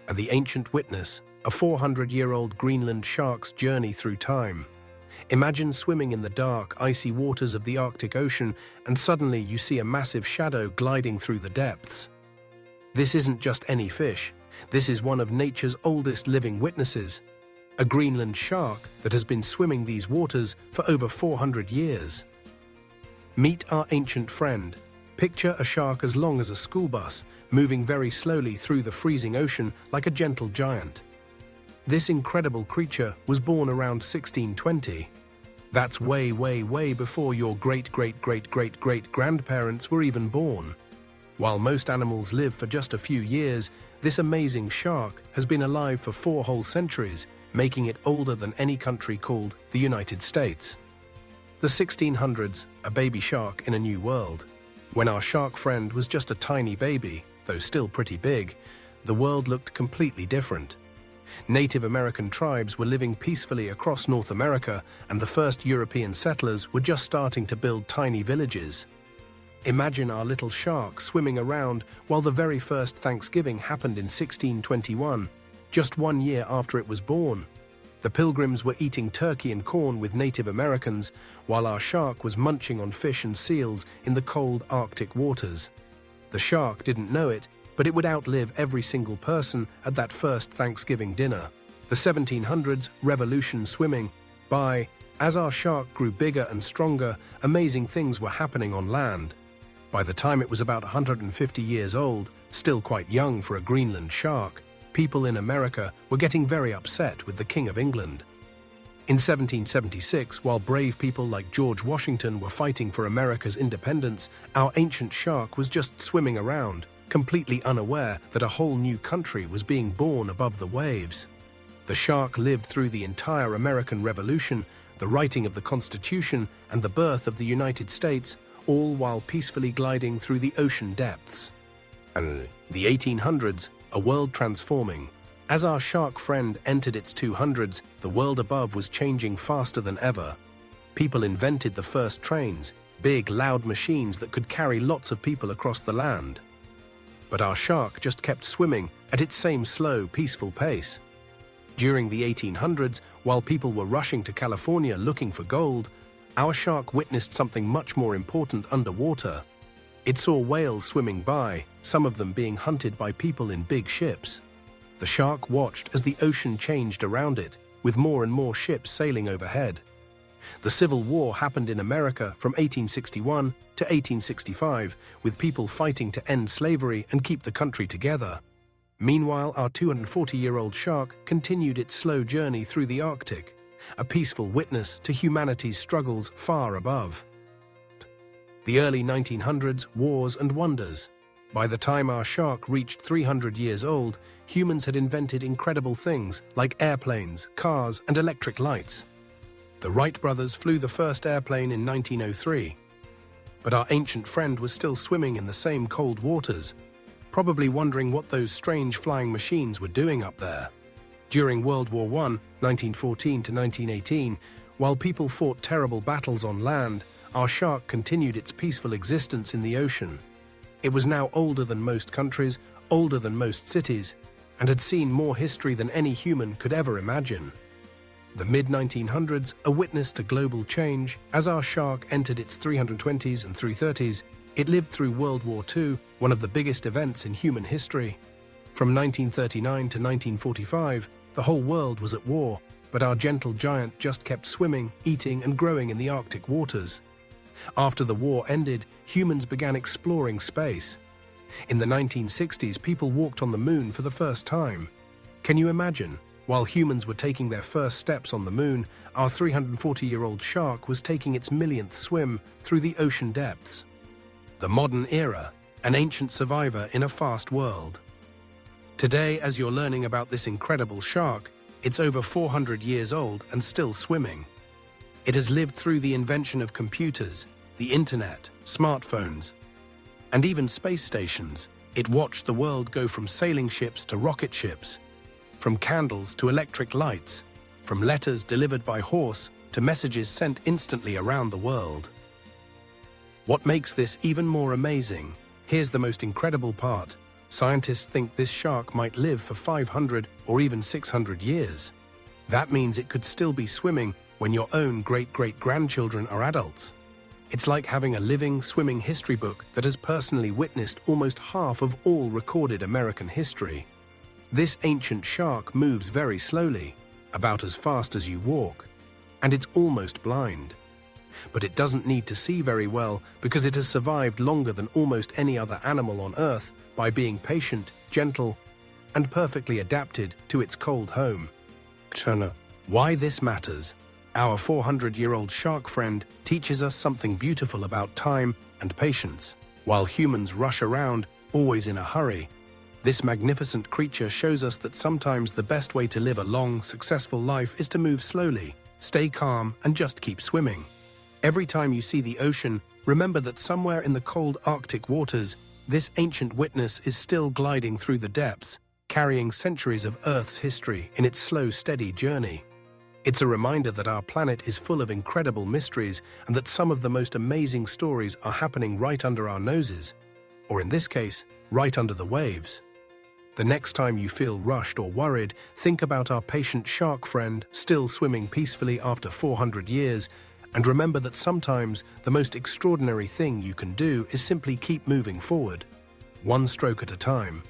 and the ancient witness, a 400-year-old Greenland shark's journey through time. Imagine swimming in the dark, icy waters of the Arctic Ocean, and suddenly you see a massive shadow gliding through the depths. This isn't just any fish. This is one of nature's oldest living witnesses, a Greenland shark that has been swimming these waters for over 400 years. Meet our ancient friend. Picture a shark as long as a school bus, moving very slowly through the freezing ocean like a gentle giant. This incredible creature was born around 1620. That's way, way, way before your great-great-great-great-great-grandparents were even born. While most animals live for just a few years, this amazing shark has been alive for 4 whole centuries, making it older than any country called the United States. The 1600s, a baby shark in a new world. When our shark friend was just a tiny baby, though still pretty big, the world looked completely different. Native American tribes were living peacefully across North America, and the first European settlers were just starting to build tiny villages. Imagine our little shark swimming around while the very first Thanksgiving happened in 1621, just 1 year after it was born. The Pilgrims were eating turkey and corn with Native Americans, while our shark was munching on fish and seals in the cold Arctic waters. The shark didn't know it, but it would outlive every single person at that first Thanksgiving dinner. The 1700s, revolution swimming. As our shark grew bigger and stronger, amazing things were happening on land. By the time it was about 150 years old, still quite young for a Greenland shark, people in America were getting very upset with the King of England. In 1776, while brave people like George Washington were fighting for America's independence, our ancient shark was just swimming around, completely unaware that a whole new country was being born above the waves. The shark lived through the entire American Revolution, the writing of the Constitution, and the birth of the United States, all while peacefully gliding through the ocean depths. And the 1800s, a world transforming. As our shark friend entered its 200s, the world above was changing faster than ever. People invented the first trains, big, loud machines that could carry lots of people across the land. But our shark just kept swimming at its same slow, peaceful pace. During the 1800s, while people were rushing to California looking for gold, our shark witnessed something much more important underwater. It saw whales swimming by, some of them being hunted by people in big ships. The shark watched as the ocean changed around it, with more and more ships sailing overhead. The Civil War happened in America from 1861 to 1865, with people fighting to end slavery and keep the country together. Meanwhile, our 240-year-old shark continued its slow journey through the Arctic, a peaceful witness to humanity's struggles far above. The early 1900s, wars and wonders. By the time our shark reached 300 years old, humans had invented incredible things like airplanes, cars, and electric lights. The Wright brothers flew the first airplane in 1903. But our ancient friend was still swimming in the same cold waters, probably wondering what those strange flying machines were doing up there. During World War I, 1914 to 1918, while people fought terrible battles on land, our shark continued its peaceful existence in the ocean. It was now older than most countries, older than most cities, and had seen more history than any human could ever imagine. The mid-1900s, a witness to global change, as our shark entered its 320s and 330s, it lived through World War II, one of the biggest events in human history. From 1939 to 1945, the whole world was at war, but our gentle giant just kept swimming, eating, and growing in the Arctic waters. After the war ended, humans began exploring space. In the 1960s, people walked on the moon for the first time. Can you imagine? While humans were taking their first steps on the moon, our 340-year-old shark was taking its millionth swim through the ocean depths. The modern era, an ancient survivor in a fast world. Today, as you're learning about this incredible shark, it's over 400 years old and still swimming. It has lived through the invention of computers, the internet, smartphones, and even space stations. It watched the world go from sailing ships to rocket ships, from candles to electric lights, from letters delivered by horse to messages sent instantly around the world. What makes this even more amazing? Here's the most incredible part. Scientists think this shark might live for 500 or even 600 years. That means it could still be swimming when your own great-great-grandchildren are adults. It's like having a living, swimming history book that has personally witnessed almost half of all recorded American history. This ancient shark moves very slowly, about as fast as you walk, and it's almost blind. But it doesn't need to see very well because it has survived longer than almost any other animal on Earth by being patient, gentle, and perfectly adapted to its cold home. Why this matters? Our 400-year-old shark friend teaches us something beautiful about time and patience. While humans rush around, always in a hurry, this magnificent creature shows us that sometimes the best way to live a long, successful life is to move slowly, stay calm, and just keep swimming. Every time you see the ocean, remember that somewhere in the cold Arctic waters, this ancient witness is still gliding through the depths, carrying centuries of Earth's history in its slow, steady journey. It's a reminder that our planet is full of incredible mysteries and that some of the most amazing stories are happening right under our noses, or in this case, right under the waves. The next time you feel rushed or worried, think about our patient shark friend still swimming peacefully after 400 years, and remember that sometimes the most extraordinary thing you can do is simply keep moving forward, one stroke at a time.